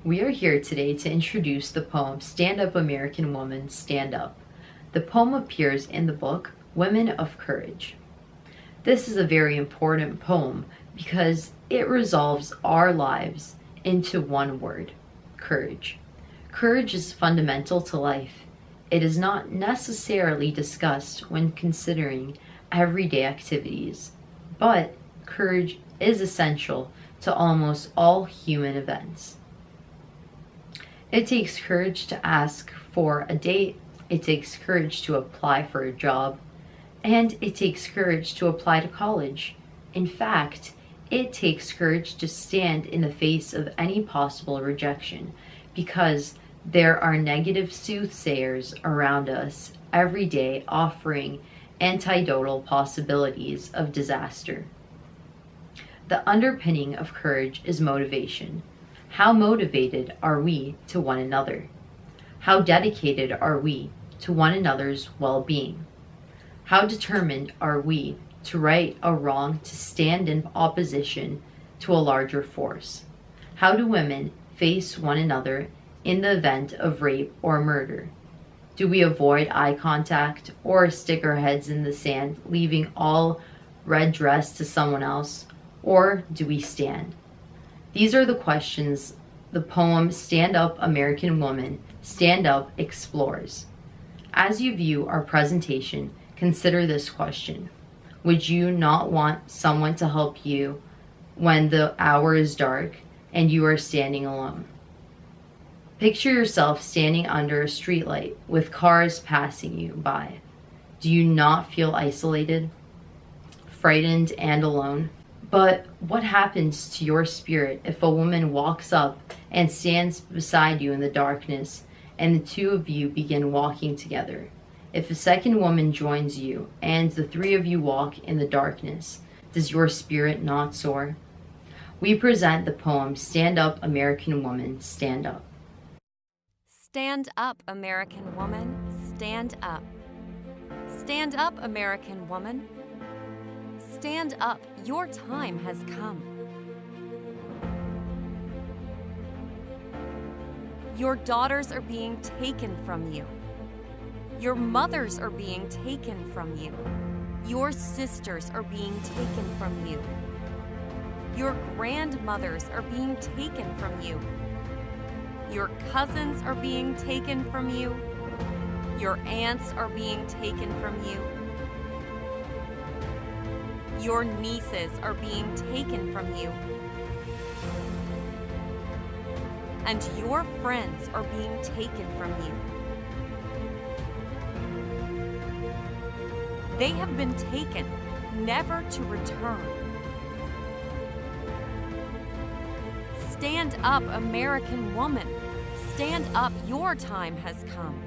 We are here today to introduce the poem Stand Up American Woman, Stand Up. The poem appears in the book Women of Courage. This is a very important poem because it resolves our lives into one word: courage. Courage is fundamental to life. It is not necessarily discussed when considering everyday activities, but courage is essential to almost all human events. It takes courage to ask for a date, it takes courage to apply for a job, and it takes courage to apply to college. In fact, it takes courage to stand in the face of any possible rejection because there are negative soothsayers around us every day offering antidotal possibilities of disaster. The underpinning of courage is motivation. How motivated are we to one another? How dedicated are we to one another's well-being? How determined are we to right a wrong, to stand in opposition to a larger force? How do women face one another in the event of rape or murder? Do we avoid eye contact or stick our heads in the sand, leaving all redress to someone else? Or do we stand? These are the questions the poem Stand Up American Woman, Stand Up explores. As you view our presentation, consider this question. Would you not want someone to help you when the hour is dark and you are standing alone? Picture yourself standing under a streetlight with cars passing you by. Do you not feel isolated, frightened, and alone? But what happens to your spirit if a woman walks up and stands beside you in the darkness and the two of you begin walking together? If a second woman joins you and the three of you walk in the darkness, does your spirit not soar? We present the poem Stand Up American Woman, Stand Up. Stand up, American woman, stand up. Stand up, American woman. Stand up, your time has come. Your daughters are being taken from you. Your mothers are being taken from you. Your sisters are being taken from you. Your grandmothers are being taken from you. Your cousins are being taken from you. Your aunts are being taken from you. Your nieces are being taken from you. And your friends are being taken from you. They have been taken, never to return. Stand up, American woman. Stand up, your time has come.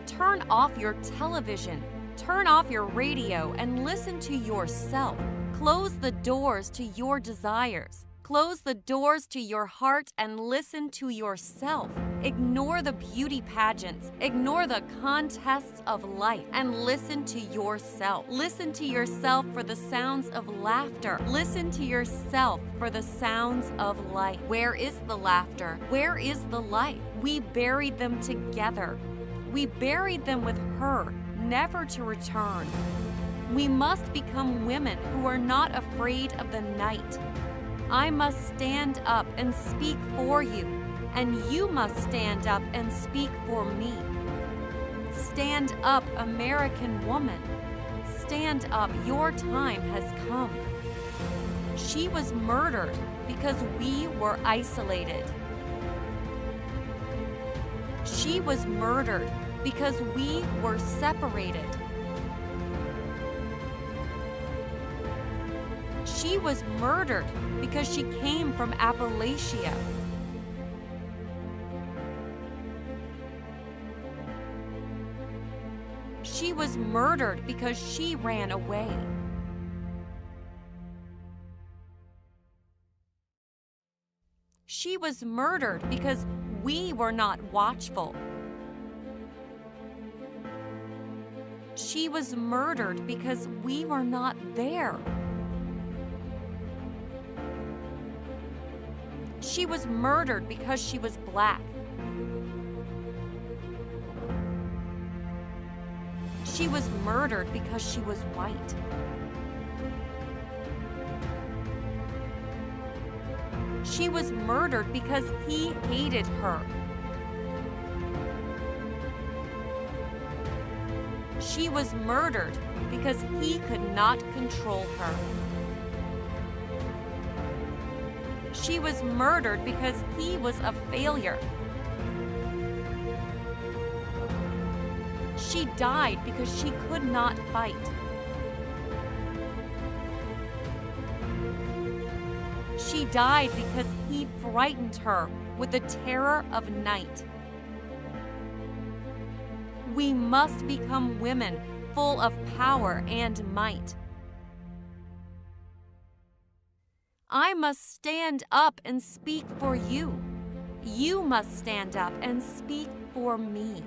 Turn off your television. Turn off your radio and listen to yourself. Close the doors to your desires. Close the doors to your heart and listen to yourself. Ignore the beauty pageants. Ignore the contests of life and listen to yourself. Listen to yourself for the sounds of laughter. Listen to yourself for the sounds of light. Where is the laughter? Where is the light? We buried them together. We buried them with her, never to return. We must become women who are not afraid of the night. I must stand up and speak for you, and you must stand up and speak for me. Stand up, American woman. Stand up, your time has come. She was murdered because we were isolated. She was murdered because we were separated. She was murdered because she came from Appalachia. She was murdered because she ran away. She was murdered because we were not watchful. She was murdered because we were not there. She was murdered because she was black. She was murdered because she was white. She was murdered because he hated her. She was murdered because he could not control her. She was murdered because he was a failure. She died because she could not fight. She died because he frightened her with the terror of night. We must become women full of power and might. I must stand up and speak for you. You must stand up and speak for me.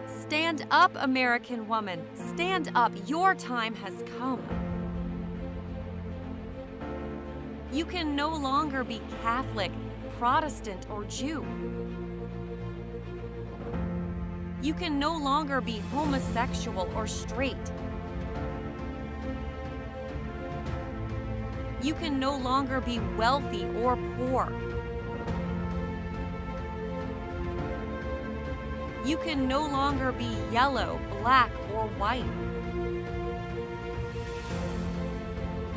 Stand up, American woman. Stand up. Your time has come. You can no longer be Catholic, Protestant, or Jew. You can no longer be homosexual or straight. You can no longer be wealthy or poor. You can no longer be yellow, black, or white.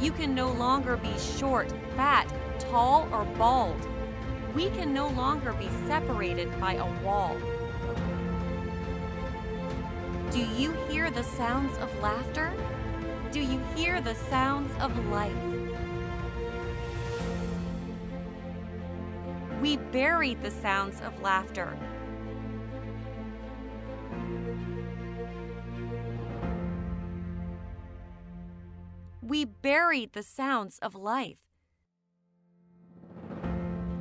You can no longer be short, fat, tall, or bald. We can no longer be separated by a wall. Do you hear the sounds of laughter? Do you hear the sounds of life? We buried the sounds of laughter. We buried the sounds of life.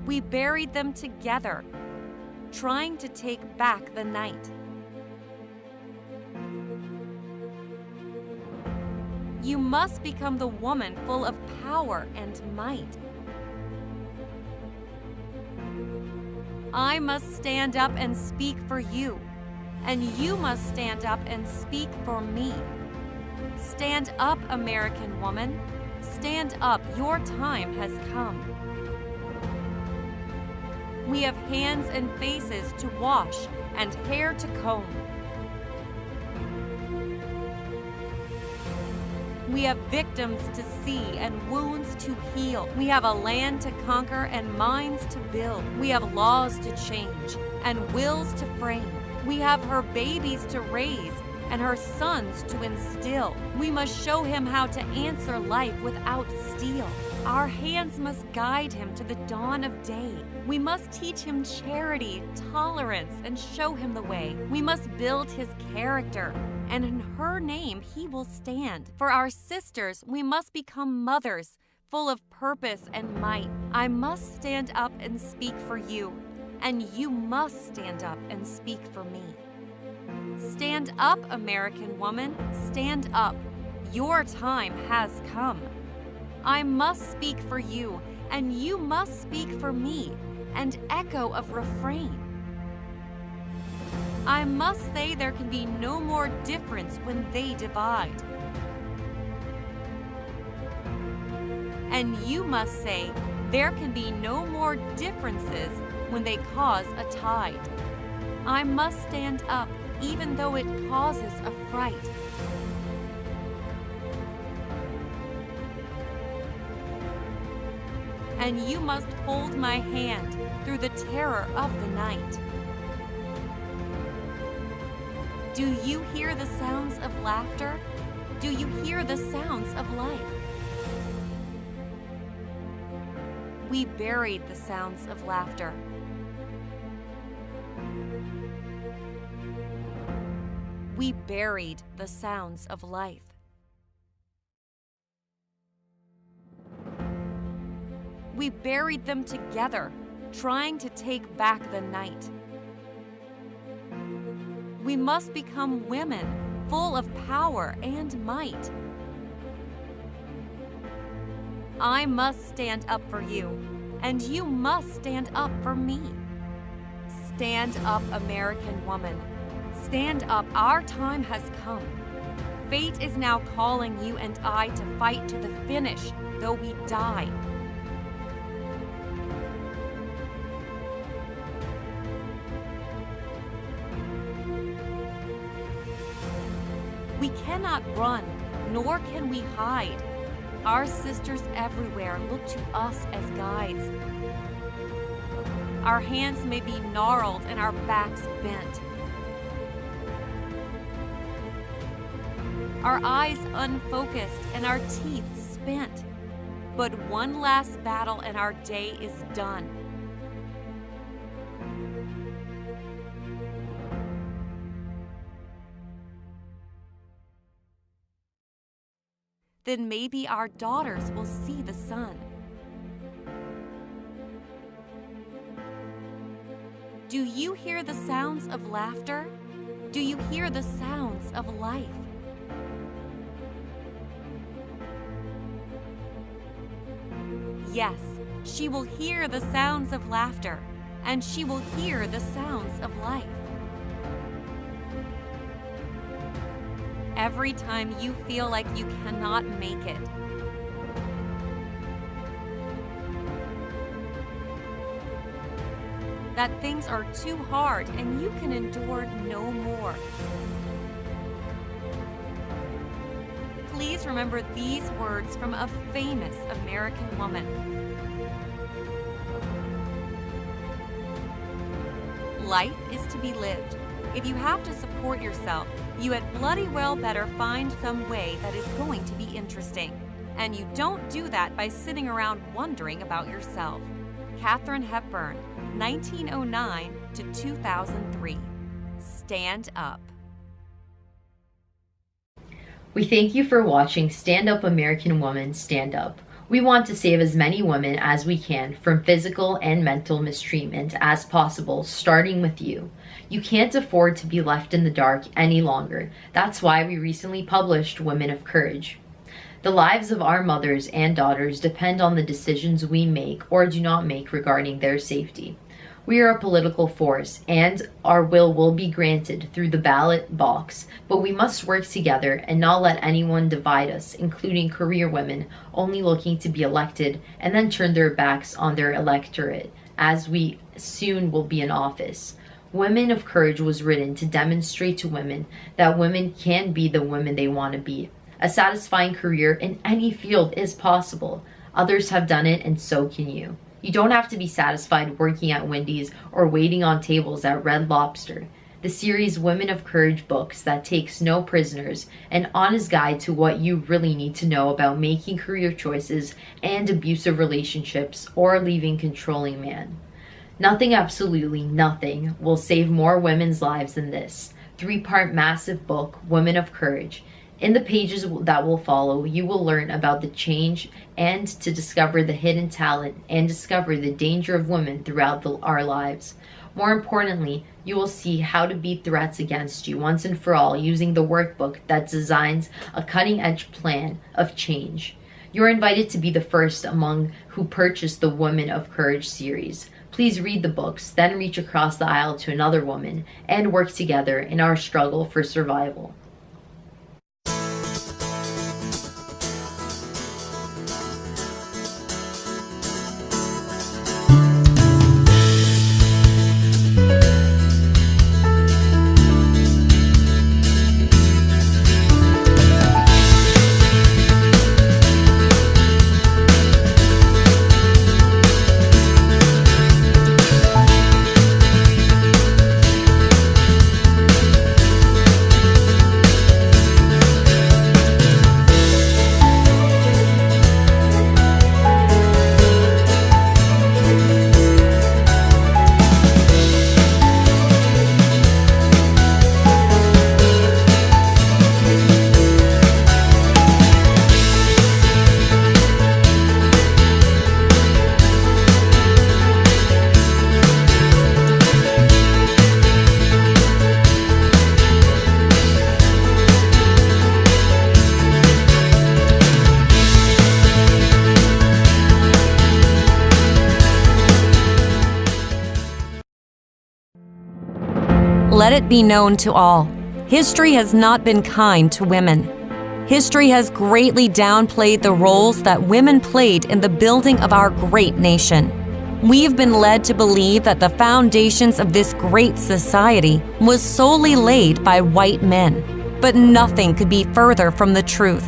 We buried them together, trying to take back the night. You must become the woman full of power and might. I must stand up and speak for you, and you must stand up and speak for me. Stand up, American woman. Stand up. Your time has come. We have hands and faces to wash and hair to comb. We have victims to see and wounds to heal. We have a land to conquer and minds to build. We have laws to change and wills to frame. We have her babies to raise and her sons to instill. We must show him how to answer life without steel. Our hands must guide him to the dawn of day. We must teach him charity, tolerance, and show him the way. We must build his character, and in her name he will stand. For our sisters, we must become mothers, full of purpose and might. I must stand up and speak for you, and you must stand up and speak for me. Stand up, American woman, stand up. Your time has come. I must speak for you, and you must speak for me, and echo of refrain. I must say there can be no more difference when they divide. And you must say there can be no more differences when they cause a tide. I must stand up even though it causes a fright. And you must hold my hand through the terror of the night. Do you hear the sounds of laughter? Do you hear the sounds of life? We buried the sounds of laughter. We buried the sounds of life. We buried them together, trying to take back the night. We must become women, full of power and might. I must stand up for you, and you must stand up for me. Stand up, American woman. Stand up, our time has come. Fate is now calling you and I to fight to the finish, though we die. We cannot run, nor can we hide. Our sisters everywhere look to us as guides. Our hands may be gnarled and our backs bent. Our eyes unfocused and our teeth spent. But one last battle and our day is done. Then maybe our daughters will see the sun. Do you hear the sounds of laughter? Do you hear the sounds of life? Yes, she will hear the sounds of laughter, and she will hear the sounds of life. Every time you feel like you cannot make it, that things are too hard and you can endure no more, please remember these words from a famous American woman. Life is to be lived. If you have to support yourself, you had bloody well better find some way that is going to be interesting. And you don't do that by sitting around wondering about yourself. Katharine Hepburn, 1909 to 2003. Stand up. We thank you for watching Stand Up American Woman Stand Up. We want to save as many women as we can from physical and mental mistreatment as possible, starting with you. You can't afford to be left in the dark any longer. That's why we recently published Women of Courage. The lives of our mothers and daughters depend on the decisions we make or do not make regarding their safety. We are a political force, and our will be granted through the ballot box, but we must work together and not let anyone divide us, including career women only looking to be elected and then turn their backs on their electorate, as we soon will be in office. Women of Courage was written to demonstrate to women that women can be the women they want to be. A satisfying career in any field is possible. Others have done it, and so can you. You don't have to be satisfied working at Wendy's or waiting on tables at Red Lobster. The series Women of Courage books that takes no prisoners, an honest guide to what you really need to know about making career choices and abusive relationships or leaving controlling man. Nothing, absolutely nothing, will save more women's lives than this 3-part massive book, Women of Courage. In the pages that will follow, you will learn about the change and to discover the hidden talent and discover the danger of women throughout our lives. More importantly, you will see how to beat threats against you once and for all using the workbook that designs a cutting-edge plan of change. You're invited to be the first among who purchase the Women of Courage series. Please read the books, then reach across the aisle to another woman and work together in our struggle for survival. Let it be known to all, history has not been kind to women. History has greatly downplayed the roles that women played in the building of our great nation. We've been led to believe that the foundations of this great society was solely laid by white men, but nothing could be further from the truth.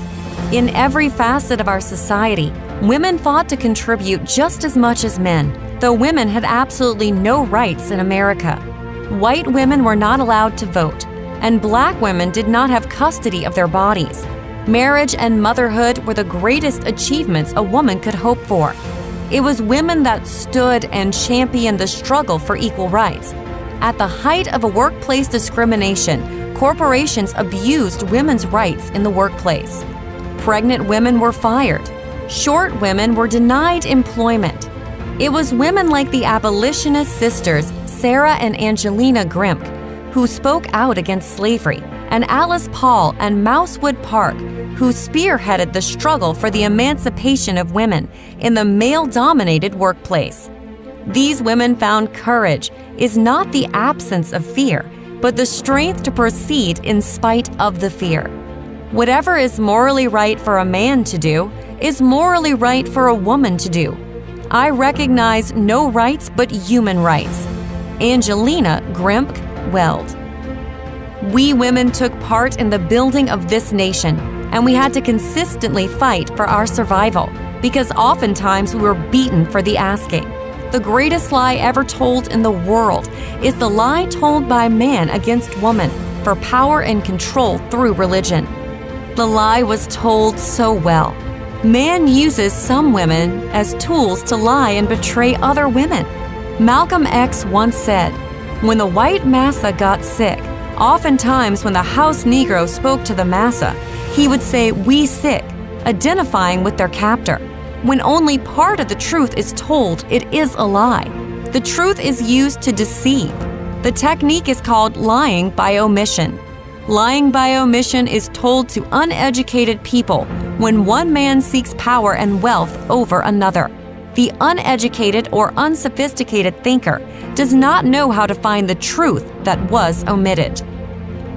In every facet of our society, women fought to contribute just as much as men, though women had absolutely no rights in America. White women were not allowed to vote, and black women did not have custody of their bodies. Marriage and motherhood were the greatest achievements a woman could hope for. It was women that stood and championed the struggle for equal rights. At the height of a workplace discrimination, corporations abused women's rights in the workplace. Pregnant women were fired. Short women were denied employment. It was women like the abolitionist sisters Sarah and Angelina Grimke who spoke out against slavery, and Alice Paul and Mousewood Park, who spearheaded the struggle for the emancipation of women in the male-dominated workplace. These women found courage is not the absence of fear, but the strength to proceed in spite of the fear. Whatever is morally right for a man to do is morally right for a woman to do. I recognize no rights but human rights. Angelina Grimke Weld. We women took part in the building of this nation, and we had to consistently fight for our survival because oftentimes we were beaten for the asking. The greatest lie ever told in the world is the lie told by man against woman for power and control through religion. The lie was told so well. Man uses some women as tools to lie and betray other women. Malcolm X once said, "When the white massa got sick, oftentimes when the house Negro spoke to the massa, he would say, 'We sick,' identifying with their captor. When only part of the truth is told, it is a lie. The truth is used to deceive. The technique is called lying by omission. Lying by omission is told to uneducated people when one man seeks power and wealth over another. The uneducated or unsophisticated thinker does not know how to find the truth that was omitted.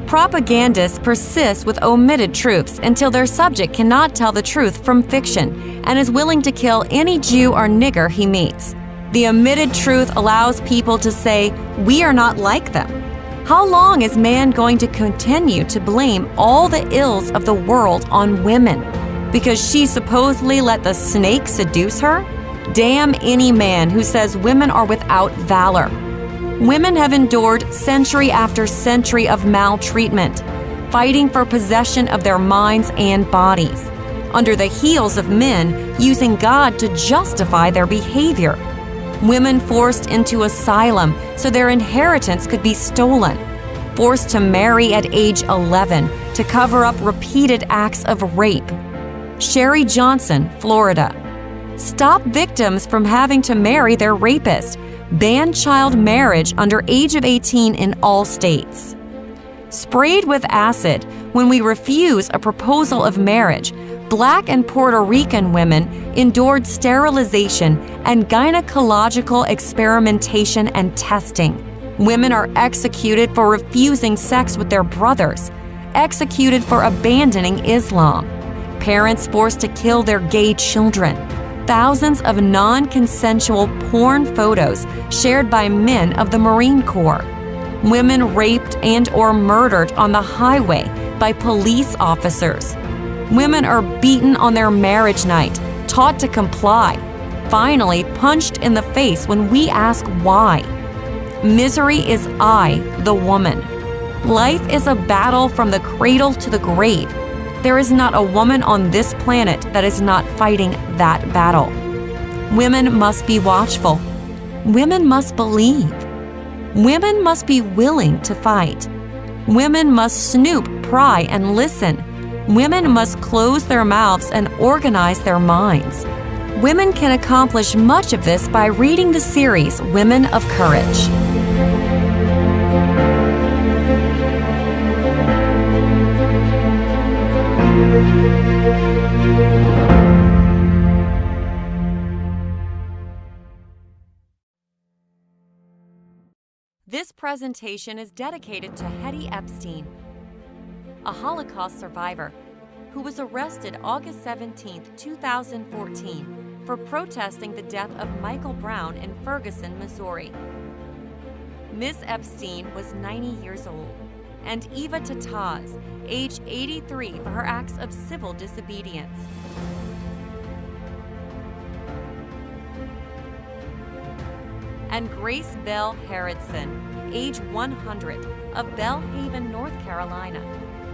Propagandists persist with omitted truths until their subject cannot tell the truth from fiction and is willing to kill any Jew or nigger he meets. The omitted truth allows people to say, "We are not like them." How long is man going to continue to blame all the ills of the world on women? Because she supposedly let the snake seduce her? Damn any man who says women are without valor. Women have endured century after century of maltreatment, fighting for possession of their minds and bodies, under the heels of men using God to justify their behavior. Women forced into asylum so their inheritance could be stolen, forced to marry at age 11 to cover up repeated acts of rape. Sherry Johnson, Florida. Stop victims from having to marry their rapist. Ban child marriage under age of 18 in all states. Sprayed with acid when we refuse a proposal of marriage, Black and Puerto Rican women endured sterilization and gynecological experimentation and testing. Women are executed for refusing sex with their brothers, executed for abandoning Islam, parents forced to kill their gay children. Thousands of non-consensual porn photos shared by men of the Marine Corps. Women raped and or murdered on the highway by police officers. Women are beaten on their marriage night, taught to comply, finally punched in the face when we ask why. Misery is I, the woman. Life is a battle from the cradle to the grave. There is not a woman on this planet that is not fighting that battle. Women must be watchful. Women must believe. Women must be willing to fight. Women must snoop, pry, and listen. Women must close their mouths and organize their minds. Women can accomplish much of this by reading the series Women of Courage. This presentation is dedicated to Hetty Epstein, a Holocaust survivor who was arrested August 17, 2014, for protesting the death of Michael Brown in Ferguson, Missouri. Ms. Epstein was 90 years old, and Eva Tataz, age 83, for her acts of civil disobedience. And Grace Bell Harrodson, age 100, of Belhaven, North Carolina.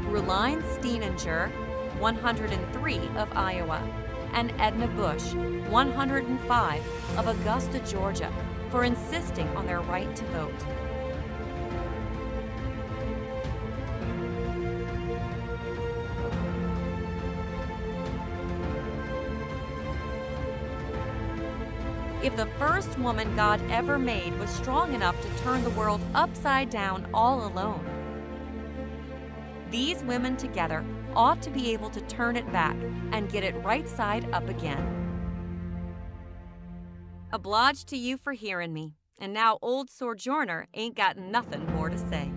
Ruline Steininger, 103, of Iowa. And Edna Bush, 105, of Augusta, Georgia, for insisting on their right to vote. If the first woman God ever made was strong enough to turn the world upside down all alone, these women together ought to be able to turn it back and get it right side up again. Obliged to you for hearing me, and now old Sojourner ain't got nothing more to say.